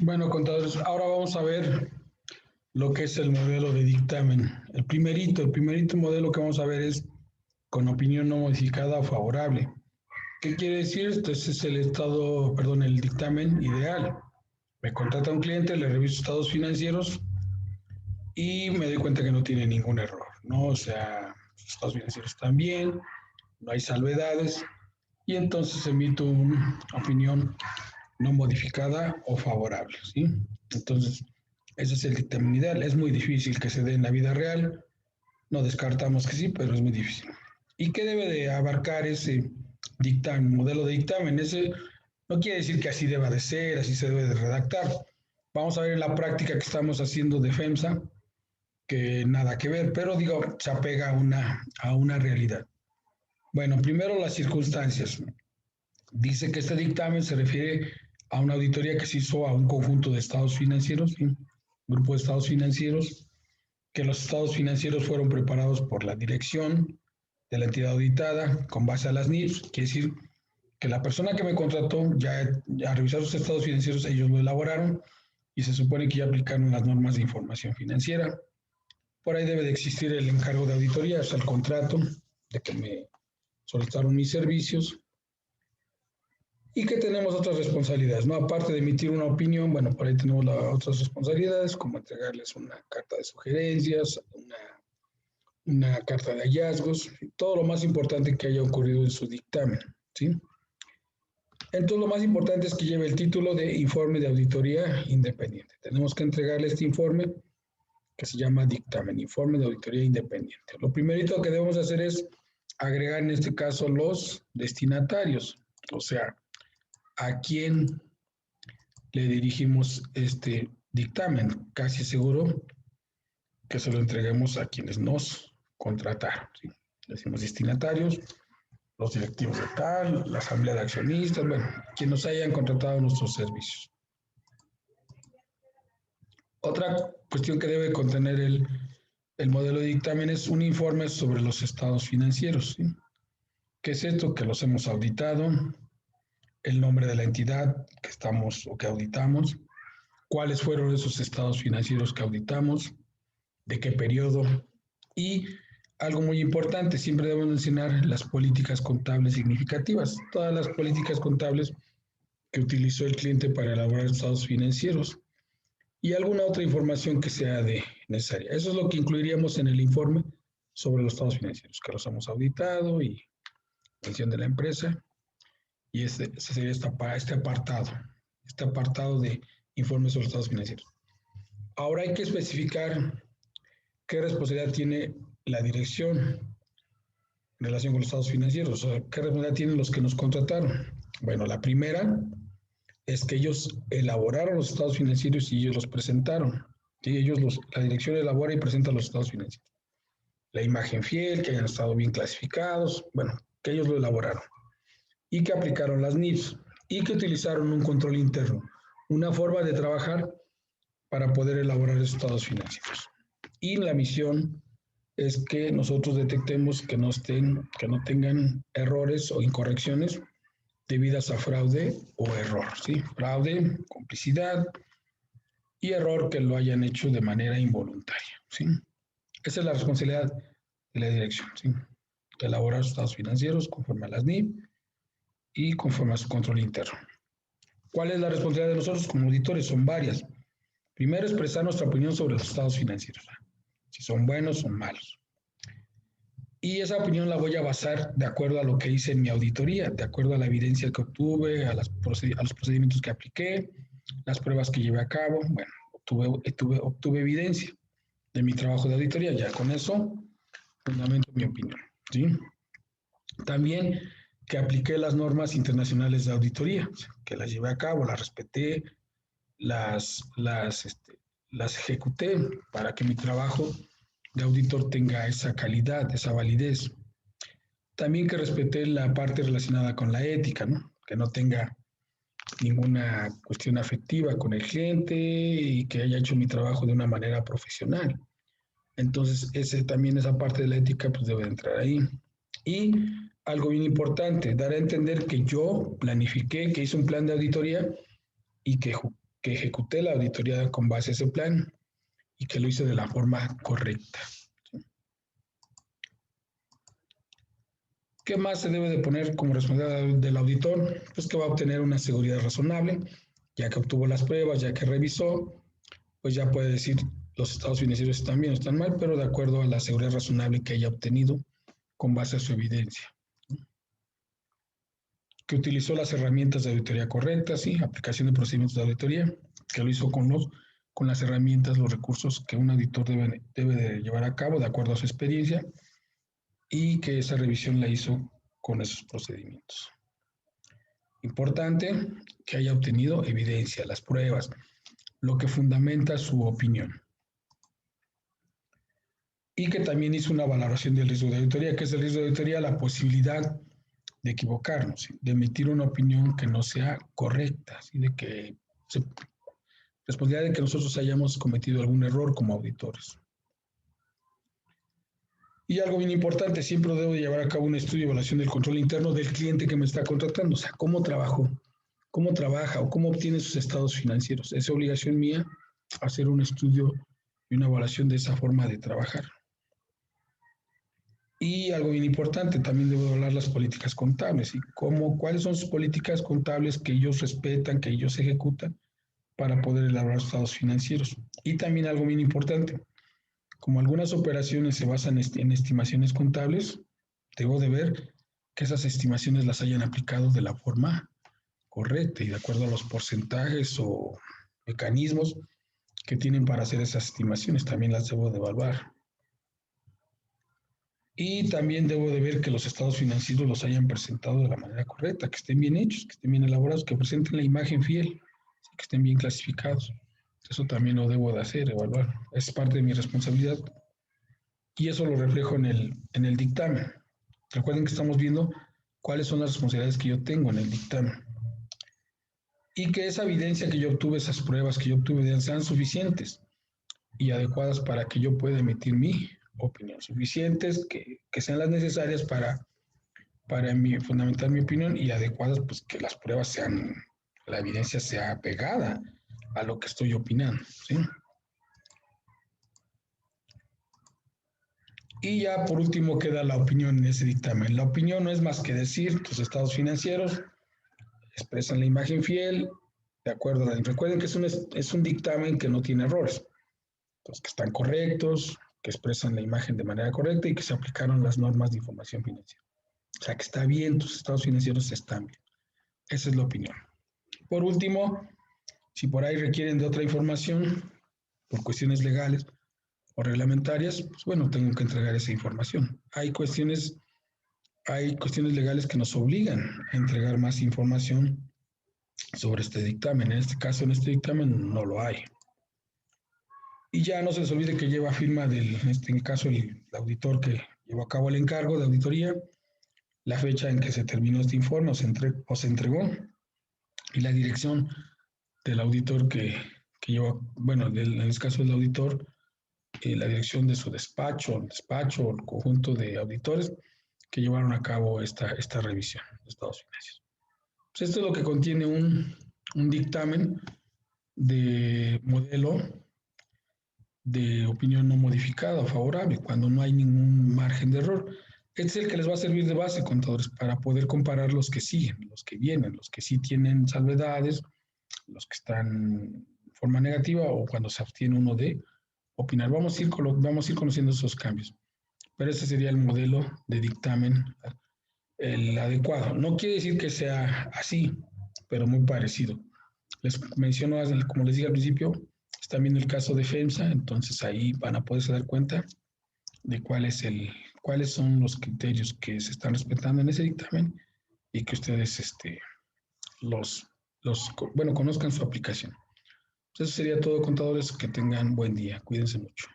Bueno, contadores, ahora vamos a ver lo que es el modelo de dictamen. El primerito modelo que vamos a ver es con opinión no modificada o favorable. ¿Qué quiere decir? Este es el el dictamen ideal. Me contrata un cliente, le reviso estados financieros y me doy cuenta que no tiene ningún error, ¿no? O sea, sus estados financieros están bien, no hay salvedades y entonces emito una opinión no modificada o favorable, ¿sí? Entonces, ese es el dictamen ideal. Es muy difícil que se dé en la vida real, no descartamos que sí, pero es muy difícil. ¿Y qué debe de abarcar ese dictamen, modelo de dictamen? Ese no quiere decir que así deba de ser, así se debe de redactar. Vamos a ver en la práctica que estamos haciendo de FEMSA, que nada que ver, pero digo, se apega a una realidad. Bueno, primero las circunstancias. Dice que este dictamen se refiere a una auditoría que se hizo a un conjunto de estados financieros, ¿sí? Un grupo de estados financieros, que los estados financieros fueron preparados por la dirección de la entidad auditada con base a las NIFs, quiere decir que la persona que me contrató ya a revisar sus estados financieros, ellos lo elaboraron y se supone que ya aplicaron las normas de información financiera. Por ahí debe de existir el encargo de auditoría, o sea, el contrato de que me solicitaron mis servicios y que tenemos otras responsabilidades, ¿no? Aparte de emitir una opinión, bueno, por ahí tenemos otras responsabilidades, como entregarles una carta de sugerencias, una carta de hallazgos, todo lo más importante que haya ocurrido en su dictamen, ¿sí? Entonces, lo más importante es que lleve el título de informe de auditoría independiente. Tenemos que entregarle este informe que se llama dictamen, informe de auditoría independiente. Lo primerito que debemos hacer es agregar en este caso los destinatarios, o sea, a quién le dirigimos este dictamen. Casi seguro que se lo entreguemos a quienes nos contrataron, ¿sí? Decimos destinatarios, los directivos de tal, la asamblea de accionistas, bueno, quienes nos hayan contratado nuestros servicios. Otra cuestión que debe contener el modelo de dictamen es un informe sobre los estados financieros, ¿sí? ¿Qué es esto? Que los hemos auditado, el nombre de la entidad que estamos o que auditamos, cuáles fueron esos estados financieros que auditamos, de qué periodo y algo muy importante, siempre debemos mencionar las políticas contables significativas, todas las políticas contables que utilizó el cliente para elaborar estados financieros y alguna otra información que sea necesaria. Eso es lo que incluiríamos en el informe sobre los estados financieros, que los hemos auditado y mención de la empresa. Y ese sería este apartado de informes sobre los estados financieros. Ahora hay que especificar qué responsabilidad tiene la dirección en relación con los estados financieros, o sea, qué responsabilidad tienen los que nos contrataron. Bueno, la primera es que ellos elaboraron los estados financieros y ellos los presentaron. ¿Sí? La dirección elabora y presenta los estados financieros. La imagen fiel, que hayan estado bien clasificados, bueno, que ellos lo elaboraron. Y que aplicaron las NIFs y que utilizaron un control interno, una forma de trabajar para poder elaborar esos estados financieros. Y la misión es que nosotros detectemos que no tengan errores o incorrecciones debidas a fraude o error, ¿sí? Fraude, complicidad y error que lo hayan hecho de manera involuntaria, ¿sí? Esa es la responsabilidad de la dirección, ¿sí? De elaborar estados financieros conforme a las NIF y conforme a su control interno. ¿Cuál es la responsabilidad de nosotros como auditores? Son varias. Primero, expresar nuestra opinión sobre los estados financieros, si son buenos o son malos. Y esa opinión la voy a basar de acuerdo a lo que hice en mi auditoría, de acuerdo a la evidencia que obtuve, a los procedimientos que apliqué, las pruebas que llevé a cabo. Bueno, obtuve evidencia de mi trabajo de auditoría. Ya con eso fundamento mi opinión, ¿sí? También que apliqué las normas internacionales de auditoría, que las llevé a cabo, las respeté, las ejecuté para que mi trabajo de auditor tenga esa calidad, esa validez. También que respete la parte relacionada con la ética, ¿no? Que no tenga ninguna cuestión afectiva con el cliente y que haya hecho mi trabajo de una manera profesional. Entonces, también esa parte de la ética pues debe entrar ahí. Y algo bien importante, dar a entender que yo planifiqué, que hice un plan de auditoría y que que ejecuté la auditoría con base a ese plan y que lo hice de la forma correcta. ¿Qué más se debe de poner como responsabilidad del auditor? Pues que va a obtener una seguridad razonable, ya que obtuvo las pruebas, ya que revisó, pues ya puede decir los estados financieros están bien o están mal, pero de acuerdo a la seguridad razonable que haya obtenido con base a su evidencia. Que utilizó las herramientas de auditoría correctas, ¿sí? Aplicación de procedimientos de auditoría, que lo hizo con las herramientas, los recursos que un auditor debe de llevar a cabo de acuerdo a su experiencia, y que esa revisión la hizo con esos procedimientos. Importante que haya obtenido evidencia, las pruebas, lo que fundamenta su opinión. Y que también hizo una valoración del riesgo de auditoría. ¿Qué es el riesgo de auditoría? La posibilidad de equivocarnos, ¿sí? De emitir una opinión que no sea correcta, ¿sí? De que responsabilidad de que nosotros hayamos cometido algún error como auditores. Y algo bien importante, siempre debo de llevar a cabo un estudio de evaluación del control interno del cliente que me está contratando, o sea, cómo trabaja o cómo obtiene sus estados financieros. Es obligación mía hacer un estudio y una evaluación de esa forma de trabajar. Y algo bien importante, también debo hablar las políticas contables y cuáles son sus políticas contables que ellos respetan, que ellos ejecutan para poder elaborar estados financieros. Y también algo bien importante, como algunas operaciones se basan en estimaciones contables, debo de ver que esas estimaciones las hayan aplicado de la forma correcta y de acuerdo a los porcentajes o mecanismos que tienen para hacer esas estimaciones, también las debo de evaluar. Y también debo de ver que los estados financieros los hayan presentado de la manera correcta, que estén bien hechos, que estén bien elaborados, que presenten la imagen fiel, que estén bien clasificados. Eso también lo debo de hacer, evaluar. Es parte de mi responsabilidad. Y eso lo reflejo en el dictamen. Recuerden que estamos viendo cuáles son las responsabilidades que yo tengo en el dictamen. Y que esa evidencia que yo obtuve, esas pruebas que yo obtuve, sean suficientes y adecuadas para que yo pueda emitir mi opinión. Suficientes, que sean las necesarias para fundamentar mi opinión, y adecuadas, pues que las pruebas sean, la evidencia sea apegada a lo que estoy opinando, ¿sí? Y ya por último queda la opinión en ese dictamen. La opinión no es más que decir que los estados financieros expresan la imagen fiel, de acuerdo. Recuerden que es un dictamen que no tiene errores, entonces, que están correctos, que expresan la imagen de manera correcta y que se aplicaron las normas de información financiera. O sea, que está bien, tus estados financieros están bien. Esa es la opinión. Por último, si por ahí requieren de otra información, por cuestiones legales o reglamentarias, pues bueno, tengo que entregar esa información. Hay cuestiones legales que nos obligan a entregar más información sobre este dictamen. En este caso, en este dictamen no lo hay. Y ya no se les olvide que lleva firma en este caso, el auditor que llevó a cabo el encargo de auditoría, la fecha en que se terminó este informe o se entregó, y la dirección del auditor que lleva, bueno, en este caso del auditor, la dirección de su despacho o el conjunto de auditores que llevaron a cabo esta revisión de estados financieros. Pues esto es lo que contiene un dictamen de modelo de opinión no modificada o favorable, cuando no hay ningún margen de error. Este es el que les va a servir de base, contadores, para poder comparar los que siguen, los que vienen, los que sí tienen salvedades, los que están en forma negativa o cuando se abstiene uno de opinar. Vamos a ir conociendo esos cambios. Pero ese sería el modelo de dictamen, el adecuado. No quiere decir que sea así, pero muy parecido. Les menciono, como les dije al principio, está viendo el caso de FEMSA, entonces ahí van a poderse dar cuenta de cuáles son los criterios que se están respetando en ese dictamen y que ustedes conozcan su aplicación. Eso sería todo, contadores. Que tengan buen día. Cuídense mucho.